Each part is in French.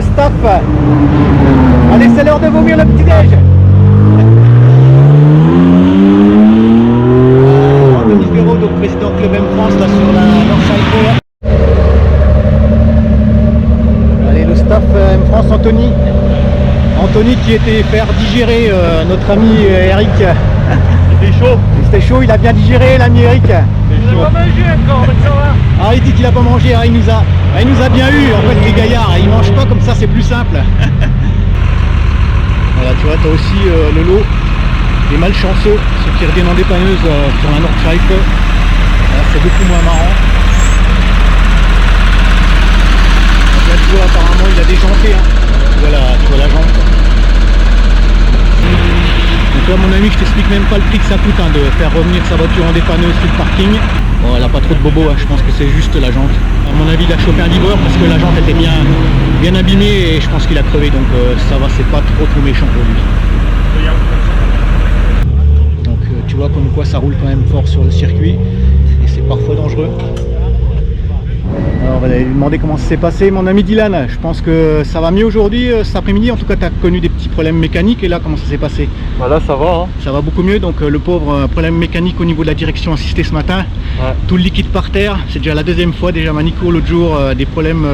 staff. Allez, c'est l'heure de vomir le petit-déj. Anthony Ferraud, donc président Club M France, là sur la Nordschleife. Allez, le staff M France, Anthony. Anthony qui était faire digérer notre ami Eric. C'était chaud. C'était chaud, il a bien digéré l'ami Eric. Il n'a pas mangé encore, mais ça va. Ah, il dit qu'il a pas mangé, hein, il nous a bien eu. En fait, les gaillards, ils mangent pas comme ça, c'est plus simple. Voilà, tu vois, t'as aussi le lot des malchanceux, ceux qui reviennent en dépanneuse sur la Nordschleife. Voilà, c'est beaucoup moins marrant. Donc là, tu vois, apparemment, il a déjanté. Hein. Voilà, tu vois la jante. Donc là, mon ami, je t'explique même pas le prix que ça coûte, hein, de faire revenir sa voiture en dépanneuse sur le parking. Bon, elle a pas trop de bobos, hein, je pense que c'est juste la jante. À mon avis, il a chopé un livreur parce que la jante était bien abîmée et je pense qu'il a crevé, donc ça va, c'est pas trop méchant pour lui. Donc tu vois comme quoi ça roule quand même fort sur le circuit et c'est parfois dangereux. Alors on va aller lui demander comment ça s'est passé, mon ami Dylan. Je pense que ça va mieux aujourd'hui, cet après-midi. En tout cas, tu as connu des petits problèmes mécaniques et là, comment ça s'est passé? Voilà, ça va. Hein. Ça va beaucoup mieux. Donc le pauvre problème mécanique au niveau de la direction assistée ce matin. Ouais. Tout le liquide par terre. C'est déjà la deuxième fois. Déjà Manico l'autre jour, des problèmes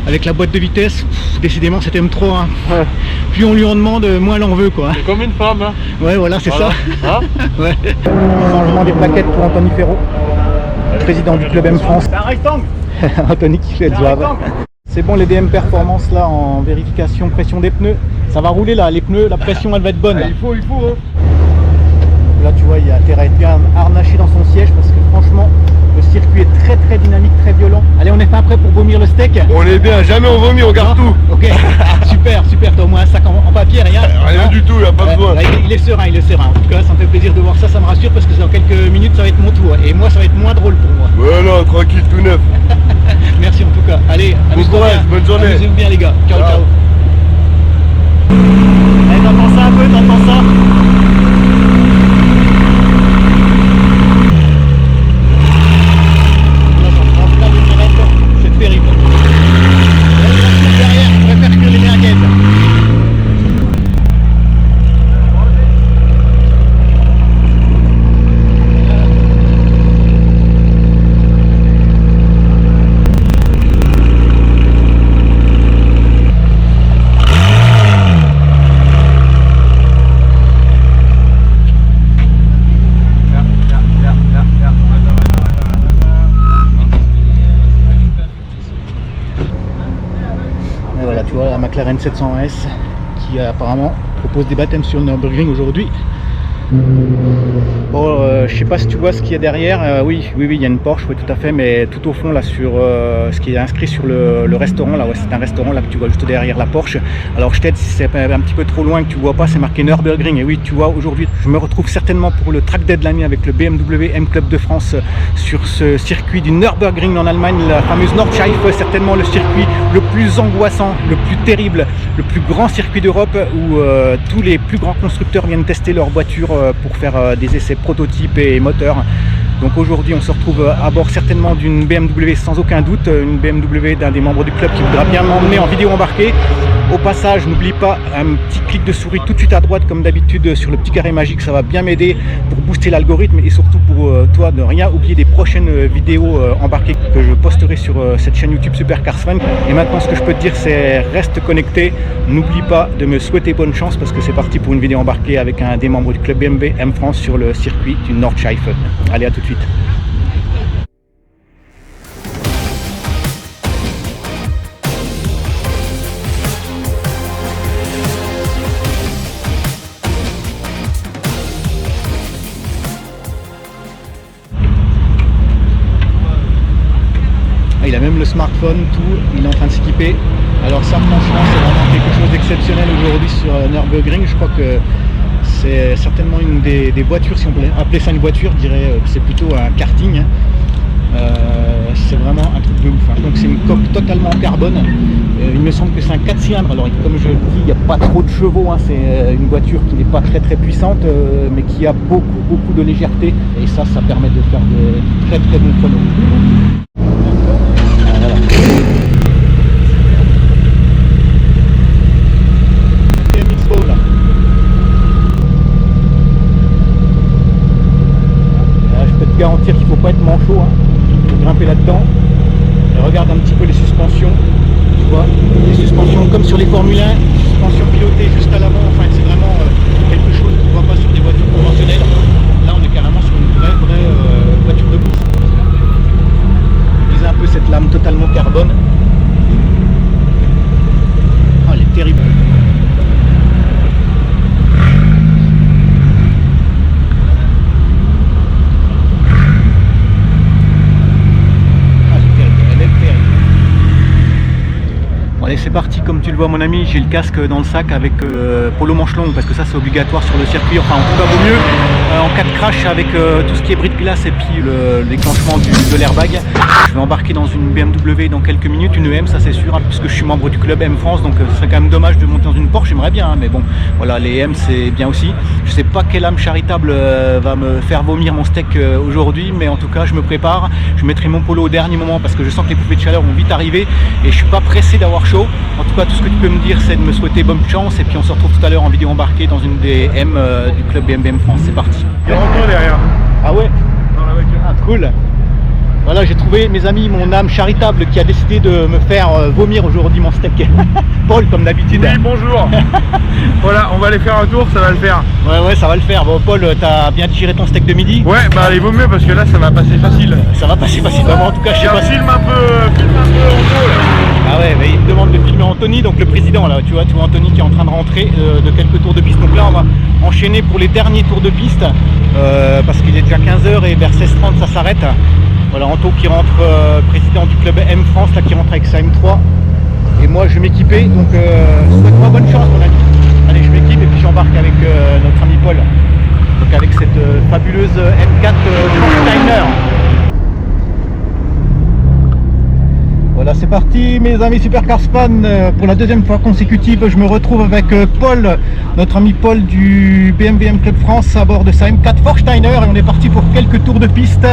avec la boîte de vitesse. Pff, décidément, c'était M3. Hein. Ouais. Plus on lui en demande, moins l'en veut, quoi. C'est comme une femme. Hein. Ouais, voilà, c'est voilà. Ça. Hein. Ouais. Changement des plaquettes pour Anthony Ferraud, président du Club M France. Anthony qui fait job. C'est bon, les DM Performance là en vérification pression des pneus. Ça va rouler là, les pneus, la pression elle va être bonne. Ah, il faut. Hein. Là tu vois, il y a intérêt à être bien harnaché dans son siège parce que franchement, le circuit est très dynamique, très violent. Allez, on est fin prêt pour vomir le steak. On est bien, jamais on vomit, on garde tout. Ok, super, t'as au moins un sac en papier, rien. Rien du tout, il n'y a pas besoin. Là, il est serein. En tout cas, ça me fait plaisir de voir ça, ça me rassure parce que dans quelques minutes ça va être mon tour. Et moi, ça va être moins drôle pour moi. Voilà, tranquille, tout neuf. Merci en tout cas. Allez, amuse-toi bien. Bonne journée. Amusez-vous bien les gars. Ciao. Allez, t'entends ça un peu, t'entends ça? C'est terrible. Derrière, je préfère que les merguez. La McLaren 700S qui apparemment propose des baptêmes sur le Nürburgring aujourd'hui. Bon, je sais pas si tu vois ce qu'il y a derrière. Oui, il y a une Porsche, oui, tout à fait, mais tout au fond là sur ce qui est inscrit sur le restaurant là, ouais, c'est un restaurant là que tu vois juste derrière la Porsche. Alors je t'aide si c'est un petit peu trop loin que tu vois pas, c'est marqué Nürburgring. Et oui, tu vois, aujourd'hui je me retrouve certainement pour le track day de l'année avec le BMW M Club de France sur ce circuit du Nürburgring en Allemagne, la fameuse Nordschleife, certainement le circuit le plus angoissant, le plus terrible, le plus grand circuit d'Europe où tous les plus grands constructeurs viennent tester leurs voitures pour faire des essais prototypes et moteurs. Donc aujourd'hui on se retrouve à bord certainement d'une BMW sans aucun doute, une BMW d'un des membres du club qui voudra bien m'emmener en vidéo embarquée. Au passage, n'oublie pas un petit clic de souris tout de suite à droite comme d'habitude sur le petit carré magique, ça va bien m'aider pour booster l'algorithme et surtout pour toi de ne rien oublier des prochaines vidéos embarquées que je posterai sur cette chaîne YouTube Supercars Fun. Et maintenant ce que je peux te dire c'est reste connecté, n'oublie pas de me souhaiter bonne chance parce que c'est parti pour une vidéo embarquée avec un des membres du club BMW M France sur le circuit du Nordschleife. Allez, à tout de suite. Il a même le smartphone, tout, il est en train de s'équiper. Alors ça franchement c'est vraiment quelque chose d'exceptionnel aujourd'hui sur Nürburgring. Je crois que c'est certainement une des voitures, si on peut appeler ça une voiture, je dirais que c'est plutôt un karting. C'est vraiment un truc de ouf. Hein. Donc c'est une coque totalement en carbone. Il me semble que c'est un 4 cylindres. Alors comme je le dis, il n'y a pas trop de chevaux. Hein. C'est une voiture qui n'est pas très puissante, mais qui a beaucoup de légèreté. Et ça permet de faire de très bons chronos. Voilà. mentir qu'il ne faut pas être manchot, hein, pour grimper là-dedans. Et regarde un petit peu les suspensions, tu vois, les suspensions comme sur les Formule 1, suspensions pilotées juste à l'avant, enfin c'est vraiment quelque chose qu'on ne voit pas sur des voitures conventionnelles. Là on est carrément sur une vraie voiture de course. Lisez un peu cette lame totalement carbone. Oh, elle est terrible. Allez, c'est parti, comme tu le vois mon ami, j'ai le casque dans le sac avec polo manche longue parce que ça c'est obligatoire sur le circuit, enfin en tout cas vaut mieux en cas de crash avec tout ce qui est bris de pilasse et puis le déclenchement de l'airbag. Je vais embarquer dans une BMW dans quelques minutes, une EM ça c'est sûr, hein, puisque je suis membre du club M France, donc ce serait quand même dommage de monter dans une Porsche, j'aimerais bien, hein, mais bon voilà, les M c'est bien aussi. Je sais pas quelle âme charitable va me faire vomir mon steak aujourd'hui, mais en tout cas je me prépare, je mettrai mon polo au dernier moment parce que je sens que les poupées de chaleur vont vite arriver et je suis pas pressé d'avoir chaud. En tout cas, tout ce que tu peux me dire, c'est de me souhaiter bonne chance. Et puis, on se retrouve tout à l'heure en vidéo embarquée dans une des M du club BMW France. C'est parti. Il y a encore derrière. Ah ouais? Dans la voiture. Ah, cool. Voilà, j'ai trouvé, mes amis, mon âme charitable qui a décidé de me faire vomir aujourd'hui mon steak. Paul, comme d'habitude. Oui, bonjour. Voilà, on va aller faire un tour, ça va le faire. Ouais, ça va le faire. Bon, Paul, t'as bien digéré ton steak de midi? Ouais, bah il vaut mieux parce que là, ça va passer facile. Ça va passer facilement. En tout cas, je sais pas. Filme un peu en gros là. Ah ouais, mais il me demande de filmer Anthony, donc le président là, tu vois Anthony qui est en train de rentrer de quelques tours de piste. Donc là on va enchaîner pour les derniers tours de piste parce qu'il est déjà 15 h et vers 16h30 ça s'arrête. Voilà, Anto qui rentre, président du club M France là, qui rentre avec sa M3 et moi je vais m'équiper, donc souhaite-moi bonne chance mon ami. Allez, je m'équipe et puis j'embarque avec notre ami Paul, donc avec cette fabuleuse M4 de Steiner. Voilà, c'est parti mes amis Supercars fans, pour la deuxième fois consécutive je me retrouve avec Paul, notre ami Paul du BMW M Club France à bord de sa M4 Forsteiner et on est parti pour quelques tours de piste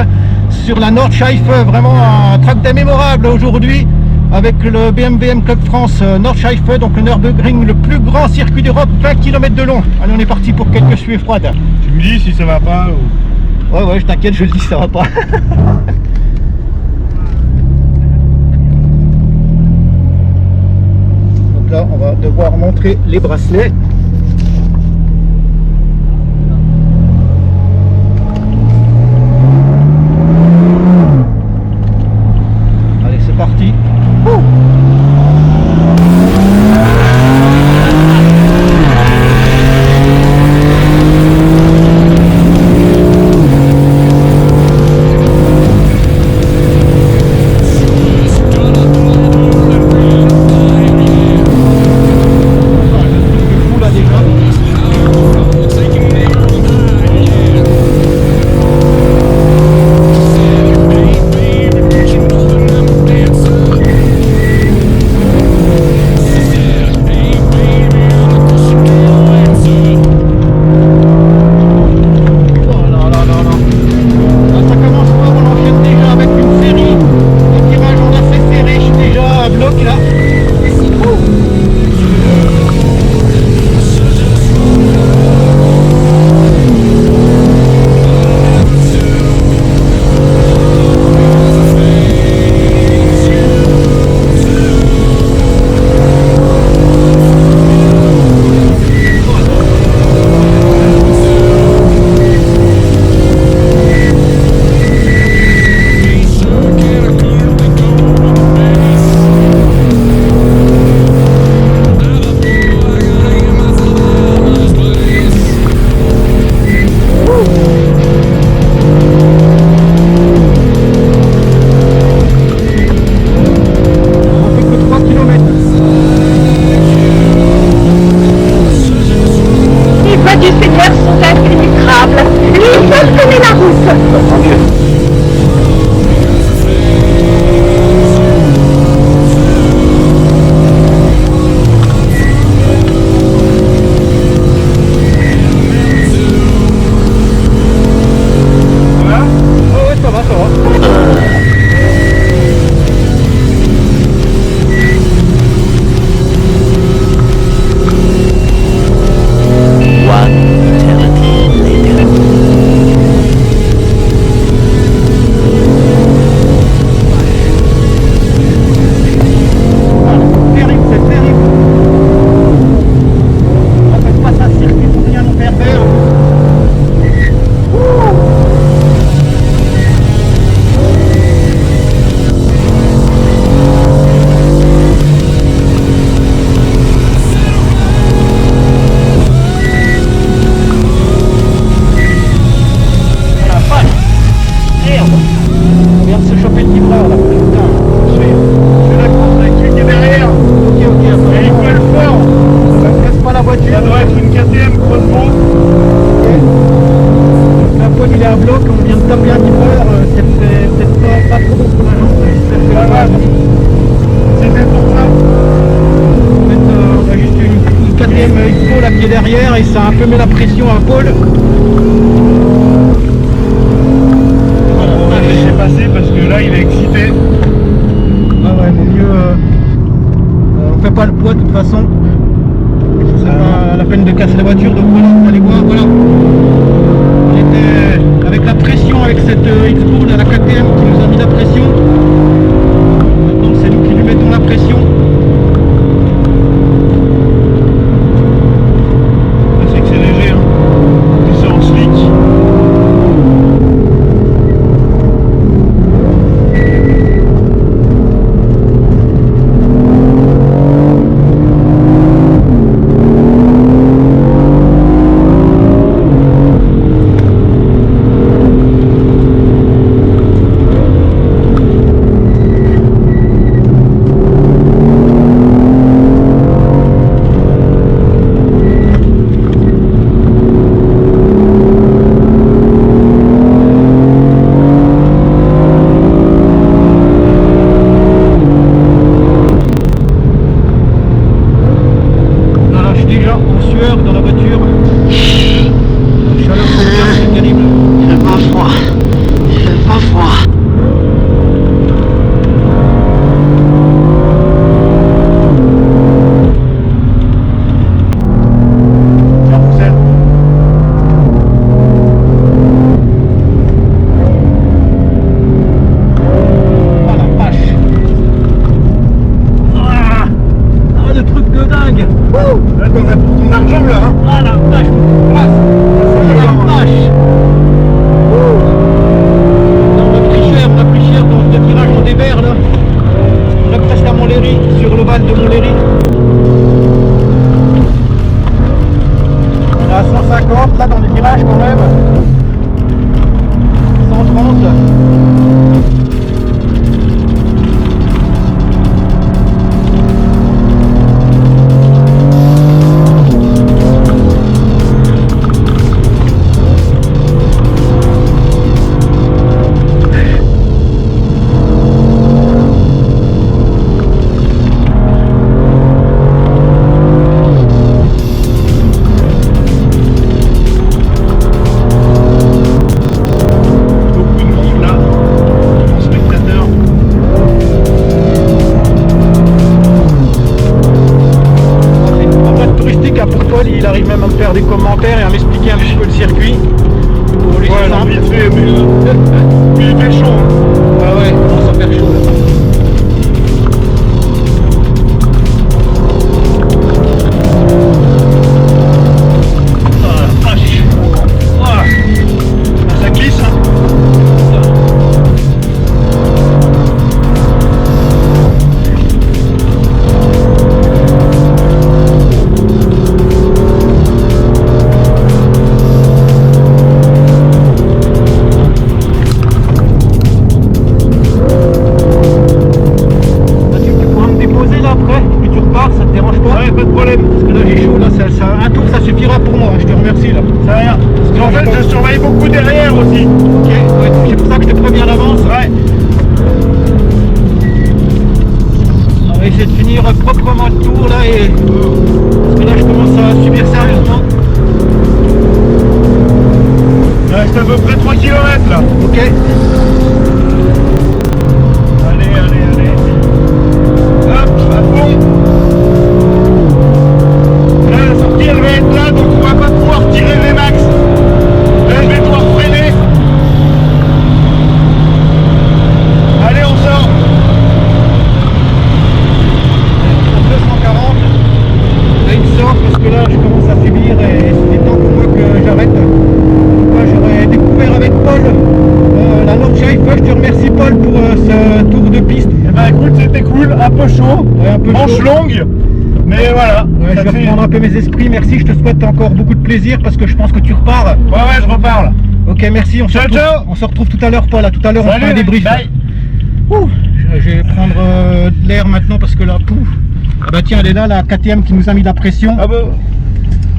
sur la Nordschleife, vraiment un track day mémorable aujourd'hui avec le BMW M Club France Nordschleife, donc le Nürburgring, le plus grand circuit d'Europe, 20 km de long. Allez, on est parti pour quelques suées froides. Tu me dis si ça va pas ou... Ouais, je t'inquiète, je le dis, ça va pas. Là, on va devoir montrer les bracelets. Allez, c'est parti. Ouh. On vient de se choper le livreur là. Putain. Je suis d'accord avec celui qui est derrière. Ok, Et il colle fort. ça ne casse pas la voiture. Ça doit être une KTM Crossbow. La poigne il est à bloc, on vient de taper un livreur, c'est peut-être pas trop bon pour la jambe, j'espère que la base. C'était pour ça. En fait, on a juste une KTM Expo là qui est derrière et ça a un peu mis la pression à Paul. Voilà, on va laisser passer parce que là il est excité. Ah ouais, vaut mieux. On fait pas le poids de toute façon. C'est pas la peine de casser la voiture, donc voilà, vous allez voir, voilà. On était avec la pression, avec cette Expo là, la KTM qui nous a mis la pression. Maintenant c'est nous qui lui mettons la pression. C'est que c'est léger, hein. Et c'est en slick. Dans la voiture, la chaleur ambiante, c'est terrible. Il fait pas froid. Il fait pas froid. Tiens, Roussel. Ah la vache. Ah, le truc de dingue. Là t'en as pour ton argent là, hein. Ah la vache, ah la vache. On a pris cher dans ce virage en dévers là. On est presque à Montlhéry, sur l'ovale de Montlhéry. On est à 150 là dans les virages quand même. 130. Beaucoup de monde là, en spectateur. C'est une promenade touristique hein, pour Paul, il arrive même à me faire des commentaires et à m'expliquer un petit peu le circuit. Pour lui, Ouais, c'est non, simple. vite fait, mais il fait chaud. Hein. Ah ouais, on commence à faire chaud là. Ah la vache. Ah. Ah, ça glisse, hein. Là, tu pourras me déposer là après, puis tu repars, ça te dérange pas? Ouais, pas de problème. Parce que là j'ai chaud, là, un tour ça suffira pour moi, je te remercie là. C'est rien. Parce qu'en fait, je surveille beaucoup derrière aussi. Ok, ouais, c'est pour ça que je te préviens à l'avance. Ouais. On va essayer de finir proprement le tour là et parce que là je commence à subir sérieusement. Il reste à peu près 3 km là. Ok. Allez, allez, allez. Hop, à fond. Là, la sortie elle va être là, donc on va pas pouvoir tirer les max. Là, je vais devoir freiner. Allez, on sort. 240. Là il sort parce que là je commence à subir et c'est temps pour moi que j'arrête. Moi j'aurais découvert avec Paul la Nordschleife. Je te remercie Paul pour ce tour de piste. Eh ben écoute, c'était cool, un peu chaud, Ouais, un peu manche chaud. longue, mais voilà. Ouais, ça je vais fait- reprendre un peu mes esprits, merci, je te souhaite encore beaucoup de plaisir parce que je pense que tu repars. Ouais, je reparle. Ok, merci, Ciao, ciao. on se retrouve tout à l'heure Paul, à tout à l'heure on fera un Salut, débrief. bye. Ouh, je vais prendre de l'air maintenant parce que là, pouf. Ah bah tiens, elle est là, la KTM qui nous a mis la pression. Ah bon?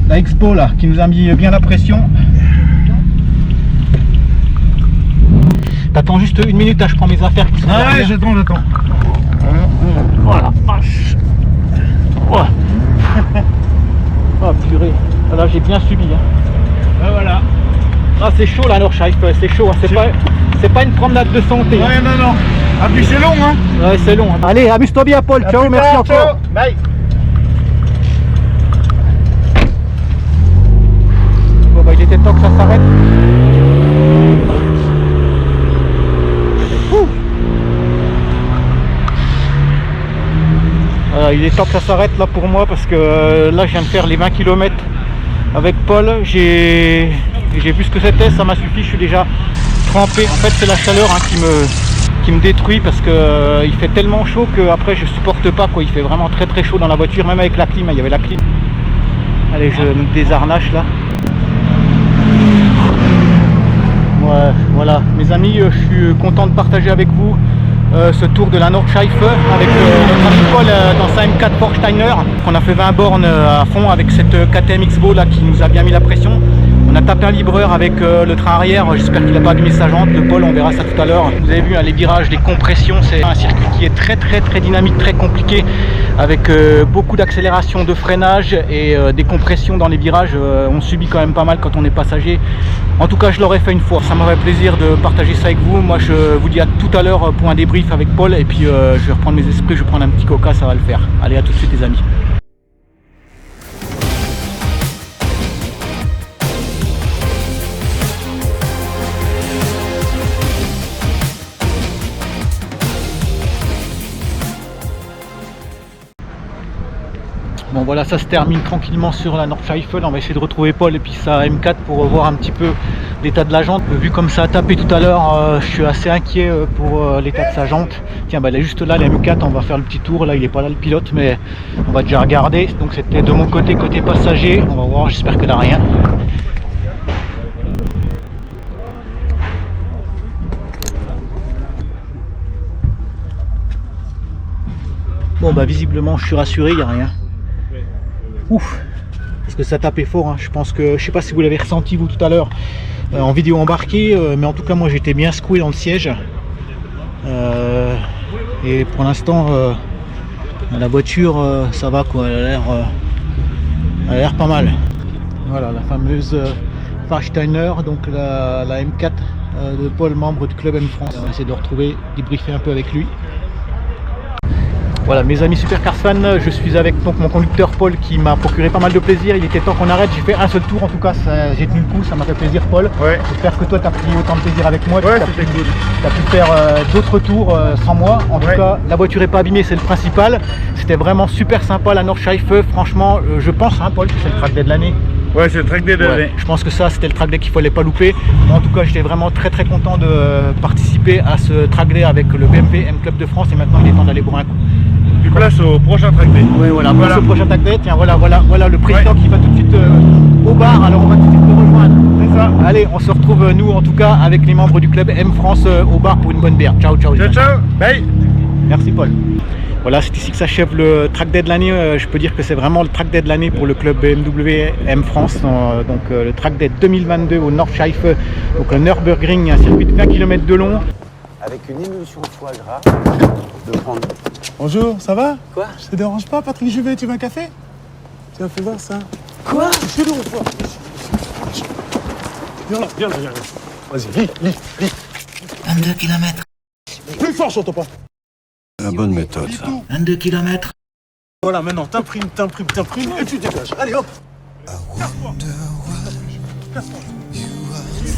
La Expo là, qui nous a mis bien la pression. T'attends juste une minute, hein, je prends mes affaires qui sont Ah ouais, derrière. j'attends. Voilà, vache. Oh. Oh purée, ah, là j'ai bien subi. Hein. Ah voilà. Ah c'est chaud la Nordschleife, c'est chaud, hein. C'est pas une promenade de santé. Hein. Ouais, non. Ah puis c'est long, hein. Ouais, c'est long. Hein. Allez, amuse-toi bien Paul, À ciao, plus merci tard, encore. ciao. Bye. Bon bah il était temps que ça s'arrête. Il est temps que ça s'arrête là pour moi parce que là je viens de faire les 20 km avec Paul. J'ai vu ce que c'était, ça m'a suffi, je suis déjà trempé. En fait c'est la chaleur hein, qui me détruit parce que il fait tellement chaud que après je supporte pas quoi. Il fait vraiment très chaud dans la voiture, même avec la clim, il y avait la clim. Allez, je me désarnache là. Ouais, voilà mes amis, je suis content de partager avec vous ce tour de la Nordschleife avec notre ami Paul dans sa M4 Forsteiner. On a fait 20 bornes à fond avec cette KTM X-Bow là qui nous a bien mis la pression. On a tapé un libreur avec le train arrière, j'espère qu'il n'a pas abîmé sa jante, le Paul, on verra ça tout à l'heure. Vous avez vu hein, les virages, les compressions, c'est un circuit qui est très dynamique, très compliqué avec beaucoup d'accélération, de freinage et des compressions dans les virages. On subit quand même pas mal quand on est passager. En tout cas je l'aurais fait une fois, ça m'aurait plaisir de partager ça avec vous. Moi je vous dis à tout à l'heure pour un débrief avec Paul et puis je vais reprendre mes esprits, je vais prendre un petit coca, ça va le faire. Allez, à tout de suite les amis. Bon voilà, ça se termine tranquillement sur la Nordschleife. Là on va essayer de retrouver Paul et puis sa M4 pour voir un petit peu l'état de la jante. Vu comme ça a tapé tout à l'heure, je suis assez inquiet pour l'état de sa jante. Tiens, bah elle est juste là, la M4, on va faire le petit tour. Là il est pas là le pilote, mais on va déjà regarder. Donc c'était de mon côté passager. On va voir, j'espère qu'elle a rien. Bon bah visiblement je suis rassuré, il n'y a rien. Ouf, parce que ça tapait fort, hein. Je pense que, je sais pas si vous l'avez ressenti vous tout à l'heure en vidéo embarquée, mais en tout cas moi j'étais bien secoué dans le siège. Et pour l'instant la voiture ça va quoi, elle a l'air pas mal. Voilà la fameuse Forsteiner, donc la M4 de Paul, membre du club M France. On va essayer de retrouver, débriefer un peu avec lui. Voilà mes amis Supercars fans, je suis avec donc mon conducteur Paul qui m'a procuré pas mal de plaisir. Il était temps qu'on arrête, j'ai fait un seul tour en tout cas, j'ai tenu le coup, ça m'a fait plaisir Paul. Ouais. J'espère que toi tu as pris autant de plaisir avec moi. Ouais, c'était cool. Tu as pu faire d'autres tours sans moi. En tout cas, la voiture n'est pas abîmée, c'est le principal. C'était vraiment super sympa la Nordschleife. Franchement, je pense hein, Paul que c'est le track day de l'année. Ouais, c'est le track day de l'année. Ouais, je pense que ça c'était le track day qu'il fallait pas louper. En tout cas j'étais vraiment très content de participer à ce track day avec le BMW M Club de France et maintenant il est temps d'aller boire un coup. Du place au prochain track day. Ouais voilà, place au prochain track day. Tiens voilà le président qui va tout de suite au bar, alors on va tout de suite le rejoindre. C'est ça. Allez, on se retrouve nous en tout cas avec les membres du club M France au bar pour une bonne bière. Ciao. Ciao, bye. Merci Paul. Voilà, c'est ici que s'achève le track day de l'année. Je peux dire que c'est vraiment le track day de l'année pour le club BMW M France. Donc le track day 2022 au Nordschleife, donc le Nürburgring, un circuit de 20 km de long. Avec une émulsion de foie gras, de prendre. Bonjour, ça va? Quoi? Je te dérange pas, Patrick Juvet, tu veux un café? Tiens, fais voir ça. Quoi? Je te dérange pas. Viens là. Vas-y, lis. 22 km. Plus fort, j'entends pas. La bonne méthode, ça. 22 km. Voilà, maintenant, t'imprimes, et tu dégages. Allez, hop.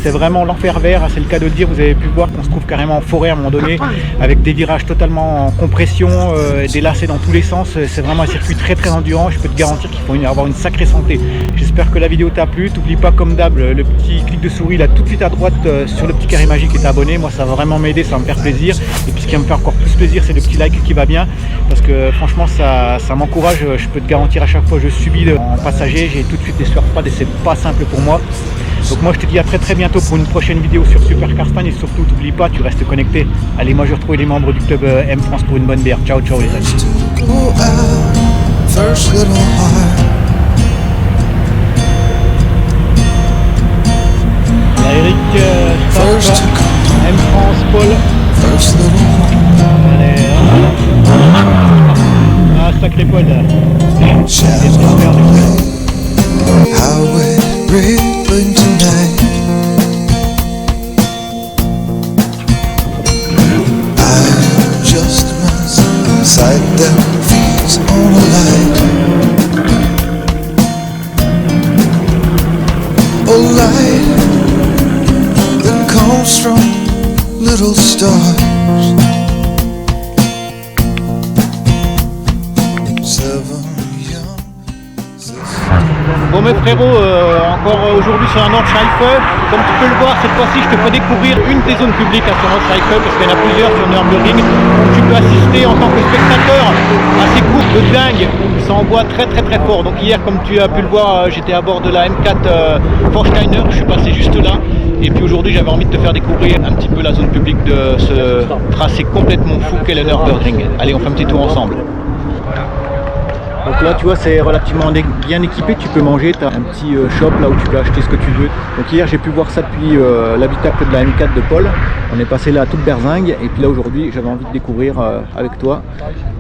C'est vraiment l'enfer vert, c'est le cas de le dire. Vous avez pu voir qu'on se trouve carrément en forêt à un moment donné, avec des virages totalement en compression, des lacets dans tous les sens. C'est vraiment un circuit très endurant. Je peux te garantir qu'il faut avoir une sacrée santé. J'espère que la vidéo t'a plu. T'oublies pas comme d'hab le petit clic de souris là tout de suite à droite sur le petit carré magique et t'abonner. Moi ça va vraiment m'aider, ça va me faire plaisir. Et puis ce qui va me faire encore plus plaisir, c'est le petit like qui va bien, parce que franchement ça m'encourage. Je peux te garantir, à chaque fois que je subis en passager, j'ai tout de suite des sueurs froides et c'est pas simple pour moi. Donc moi je te dis à très très bientôt pour une prochaine vidéo sur Supercarstan et surtout t'oublie pas, tu restes connecté. Allez, moi je retrouve les membres du club M France pour une bonne bière. Ciao ciao les amis. First little heart. Là, Eric, stop. M France, Paul. First little heart. Allez, ah sacré Paul. How we're rippling tonight. I just must sight them feet on a light. A light that comes from little stars. Seven young sisters. Bon mes frérots, encore aujourd'hui sur un Nordschleife. Comme tu peux le voir, cette fois-ci je te fais découvrir une des zones publiques à ce Nordschleife, parce qu'il y en a plusieurs sur Nürburgring où tu peux assister en tant que spectateur à ces courses de dingue. Ça envoie très très très fort. Donc hier, comme tu as pu le voir, j'étais à bord de la M4 Forsteiner, je suis passé juste là. Et puis aujourd'hui j'avais envie de te faire découvrir un petit peu la zone publique de ce tracé complètement fou qu'est le Nürburgring. Allez, on fait un petit tour ensemble. Donc là tu vois, c'est relativement bien équipé, tu peux manger, tu as un petit shop là où tu peux acheter ce que tu veux. Donc hier j'ai pu voir ça depuis l'habitacle de la M4 de Paul. On est passé là à toute berzingue et puis là aujourd'hui j'avais envie de découvrir avec toi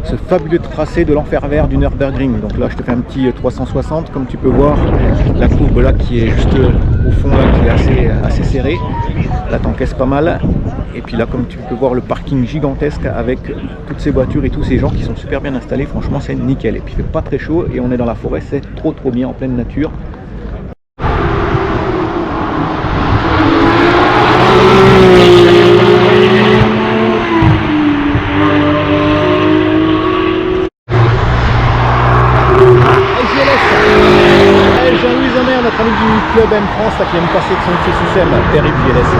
ce fabuleux tracé de l'enfer vert du Nürburgring. Donc là je te fais un petit 360, comme tu peux voir la courbe là qui est juste au fond là, qui est assez serrée. Là t'encaisses pas mal. Et puis là, comme tu peux voir, le parking gigantesque avec toutes ces voitures et tous ces gens qui sont super bien installés. Franchement, c'est nickel. Et puis il fait pas très chaud et on est dans la forêt, c'est trop bien en pleine nature. Jean-Louis Zomer, notre ami du club M France, là, qui vient de passer de son pied sous scène, terrible GLS.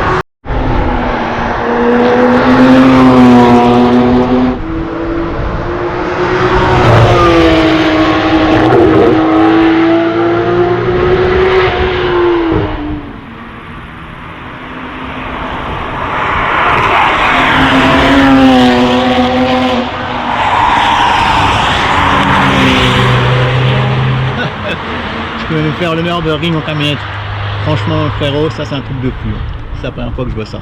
Je peux faire le Nürburgring en camionnette. Franchement frérot, ça c'est un truc de fou. C'est la première fois que je vois ça.